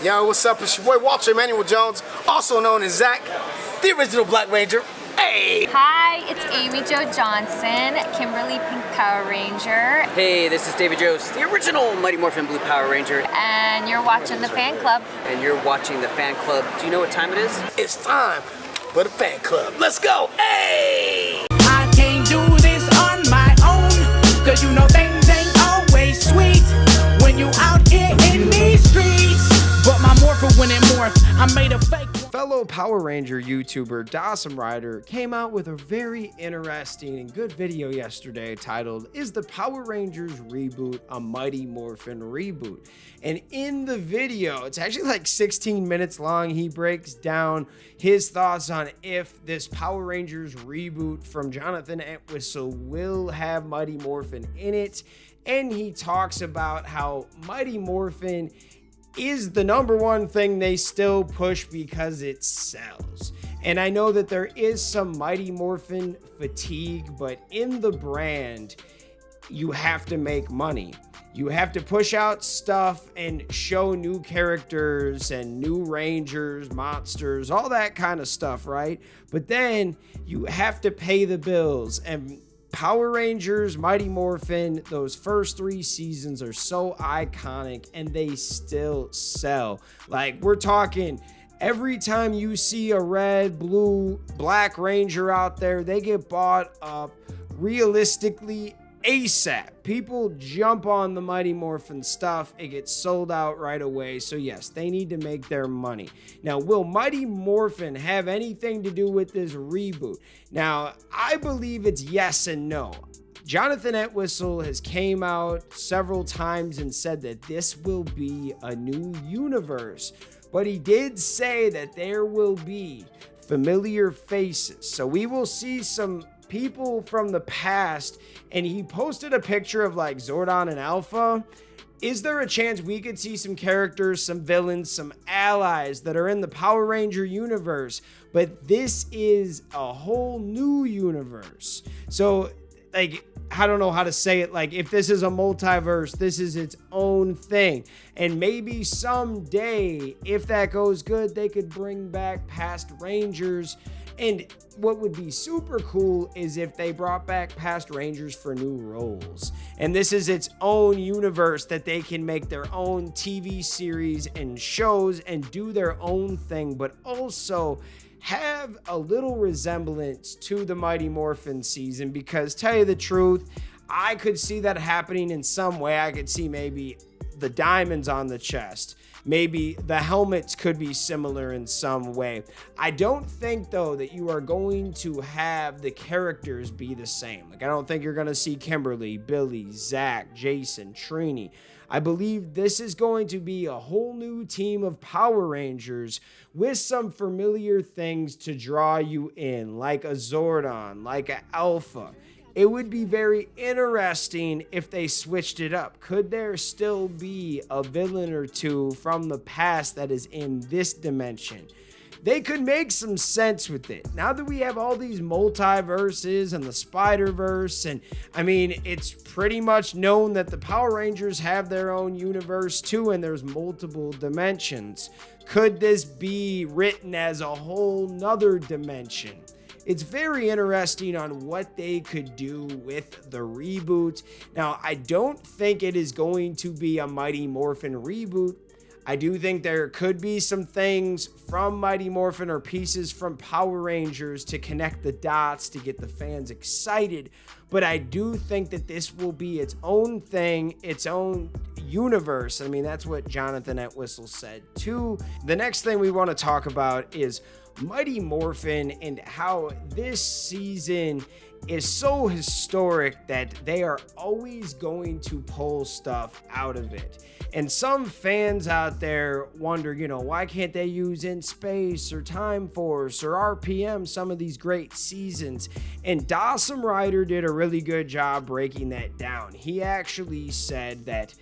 Yo, what's up? It's your boy Walter Emmanuel Jones, also known as Zach, the original Black Ranger. Hey! Hi, it's Amy Jo Johnson, Kimberly Pink Power Ranger. Hey, this is David Jost, the original Mighty Morphin Blue Power Ranger. And you're watching the fan club. And you're watching the fan club. Do you know what time it is? It's time for the fan club. Let's go! Hey! I can't do this on my own, cause you know things ain't always sweet when you out here in these streets. But my morphin' when it morph, I made a fake one. Fellow Power Ranger YouTuber Dawson Ryder came out with a very interesting and good video yesterday titled, "Is the Power Rangers Reboot a Mighty Morphin Reboot?" And in the video, it's actually like 16 minutes long, he breaks down his thoughts on if this Power Rangers reboot from Jonathan Entwistle will have Mighty Morphin in it. And he talks about how Mighty Morphin is the #1 thing they still push because it sells. And I know that there is some Mighty Morphin fatigue, but in the brand, you have to make money. You have to push out stuff and show new characters and new rangers, monsters, all that kind of stuff, right? But then you have to pay the bills. And Power Rangers, Mighty Morphin, those first 3 seasons are so iconic and they still sell. Like, we're talking every time you see a red, blue, black Ranger out there, they get bought up realistically ASAP. People jump on the Mighty Morphin stuff. It gets sold out right away. So yes, they need to make their money. Now, will Mighty Morphin have anything to do with this reboot? Now, I believe it's yes and no. Jonathan Entwistle has came out several times and said that this will be a new universe. But he did say that there will be familiar faces. So we will see some people from the past, and he posted a picture of like Zordon and Alpha. Is there a chance we could see some characters, some villains, some allies that are in the Power Ranger universe, but this is a whole new universe? So, like, I don't know how to say it. Like, if this is a multiverse, this is its own thing. And maybe someday, if that goes good, they could bring back past Rangers. And what would be super cool is if they brought back past Rangers for new roles. And this is its own universe that they can make their own TV series and shows and do their own thing, but also have a little resemblance to the Mighty Morphin season. Because tell you the truth, I could see that happening in some way. I could see maybe the diamonds on the chest. Maybe the helmets could be similar in some way. I don't think, though, that you are going to have the characters be the same. Like, I don't think you're going to see Kimberly, Billy, Zach, Jason, Trini. I believe this is going to be a whole new team of Power Rangers with some familiar things to draw you in, like a Zordon, like an Alpha. It would be very interesting if they switched it up. Could there still be a villain or two from the past that is in this dimension? They could make some sense with it. Now that we have all these multiverses and the Spider-Verse, and I mean, it's pretty much known that the Power Rangers have their own universe too, and there's multiple dimensions. Could this be written as a whole nother dimension? It's very interesting on what they could do with the reboot. Now, I don't think it is going to be a Mighty Morphin reboot. I do think there could be some things from Mighty Morphin or pieces from Power Rangers to connect the dots to get the fans excited. But I do think that this will be its own thing, its own universe. I mean, that's what Jonathan Entwistle said too. The next thing we want to talk about is Mighty Morphin and how this season is so historic that they are always going to pull stuff out of it. And some fans out there wonder, why can't they use In Space or Time Force or RPM, some of these great seasons? And Dawson Ryder did a really good job breaking that down. He actually said that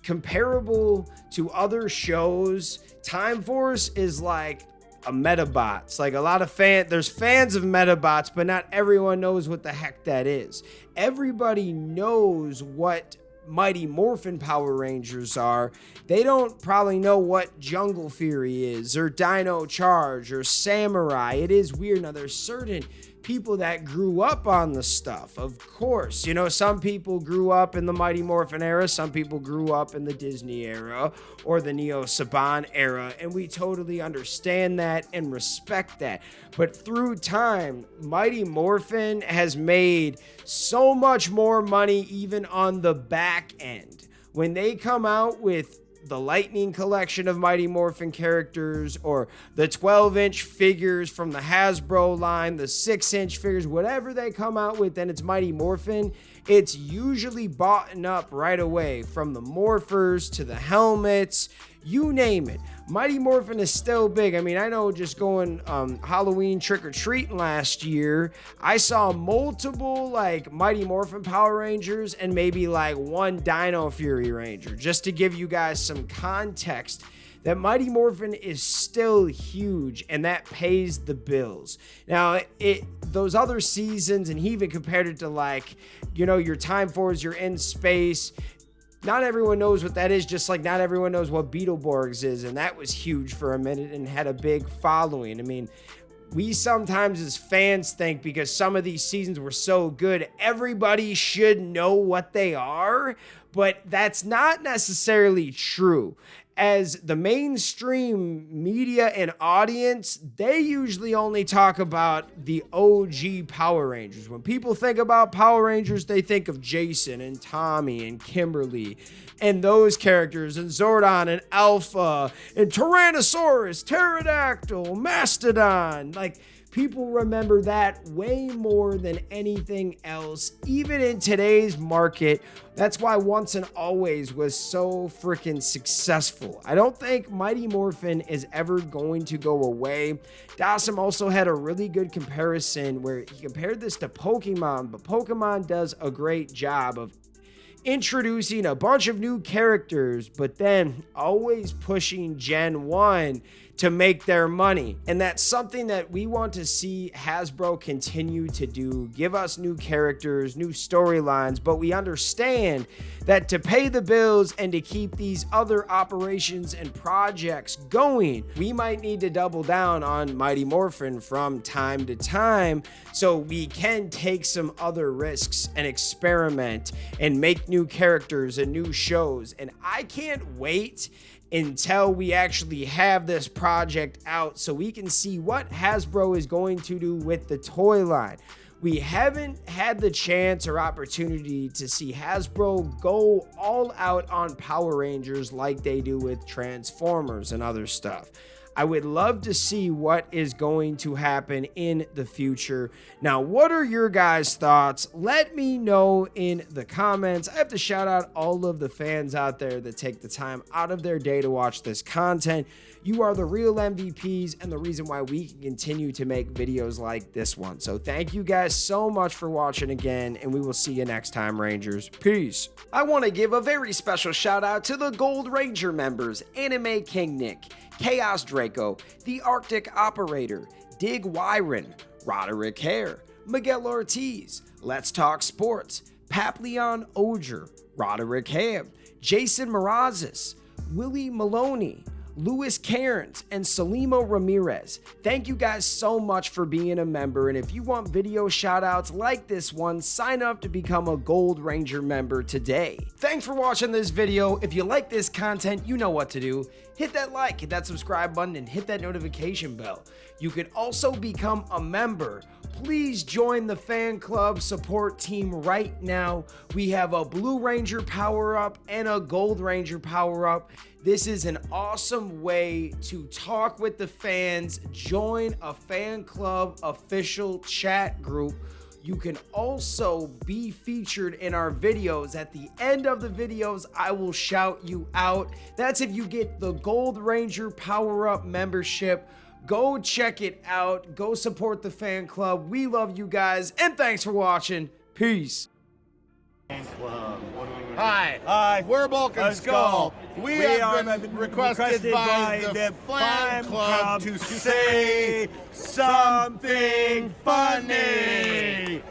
comparable to other shows, Time Force is like a Metabots. Like, a lot of there's fans of Metabots, but not everyone knows what the heck that is. Everybody knows what Mighty Morphin Power Rangers are, they don't probably know what Jungle Fury is, or Dino Charge, or Samurai. It is weird. Now, there's certain people that grew up on the stuff, of course. You know, some people grew up in the Mighty Morphin era, some people grew up in the Disney era or the Neo Saban era, and we totally understand that and respect that. But through time, Mighty Morphin has made so much more money even on the back end. When they come out with the Lightning collection of Mighty Morphin characters, or the 12-inch figures from the Hasbro line, the 6-inch figures, whatever they come out with, then it's Mighty Morphin. It's usually bought up right away, from the morphers to the helmets, you name it. Mighty Morphin is still big. I mean, I know just going Halloween trick-or-treating last year, I saw multiple like Mighty Morphin Power Rangers and maybe like one Dino Fury Ranger, just to give you guys some context that Mighty Morphin is still huge, and that pays the bills. Now, those other seasons, and he even compared it to like, you know, your Time Force, you're in space. Not everyone knows what that is, just like not everyone knows what Beetleborgs is, and that was huge for a minute and had a big following. I mean, we sometimes as fans think because some of these seasons were so good, everybody should know what they are, but that's not necessarily true. As the mainstream media and audience, they usually only talk about the OG Power Rangers. When people think about Power Rangers, they think of Jason and Tommy and Kimberly and those characters, and Zordon and Alpha and Tyrannosaurus, Pterodactyl, Mastodon. Like, people remember that way more than anything else, even in today's market. That's why Once and Always was so freaking successful. I don't think Mighty Morphin is ever going to go away. Dawson also had a really good comparison where he compared this to Pokemon, but Pokemon does a great job of introducing a bunch of new characters, but then always pushing Gen 1 to make their money. And that's something that we want to see Hasbro continue to do. Give us new characters, new storylines, but we understand that to pay the bills and to keep these other operations and projects going, we might need to double down on Mighty Morphin from time to time so we can take some other risks and experiment and make new characters and new shows. And I can't wait until we actually have this project out so we can see what Hasbro is going to do with the toy line. We haven't had the chance or opportunity to see Hasbro go all out on Power Rangers like they do with Transformers and other stuff. I would love to see what is going to happen in the future. Now, what are your guys' thoughts? Let me know in the comments. I have to shout out all of the fans out there that take the time out of their day to watch this content. You are the real MVPs and the reason why we can continue to make videos like this one. So thank you guys so much for watching again, and we will see you next time, Rangers. Peace. I want to give a very special shout out to the Gold Ranger members: Anime King Nick, Chaos Draco, The Arctic Operator, Dig Wyron, Roderick Hare, Miguel Ortiz, Let's Talk Sports, Papleon Oger, Roderick Hare, Jason Morazes, Willie Maloney, Louis Cairns, and Salimo Ramirez. Thank you guys so much for being a member, and if you want video shoutouts like this one, sign up to become a Gold Ranger member today. Thanks for watching this video. If you like this content, you know what to do. Hit that like, hit that subscribe button, and hit that notification bell. You can also become a member. Please join the fan club support team right now. We have a Blue Ranger power-up and a Gold Ranger power-up. This is an awesome way to talk with the fans. Join a fan club official chat group. You can also be featured in our videos. At the end of the videos, I will shout you out. That's if you get the Gold Ranger Power-Up membership. Go check it out. Go support the fan club. We love you guys, and thanks for watching. Peace. Hi, we're Bulk and Skull. We have been requested by the fan club to say something funny.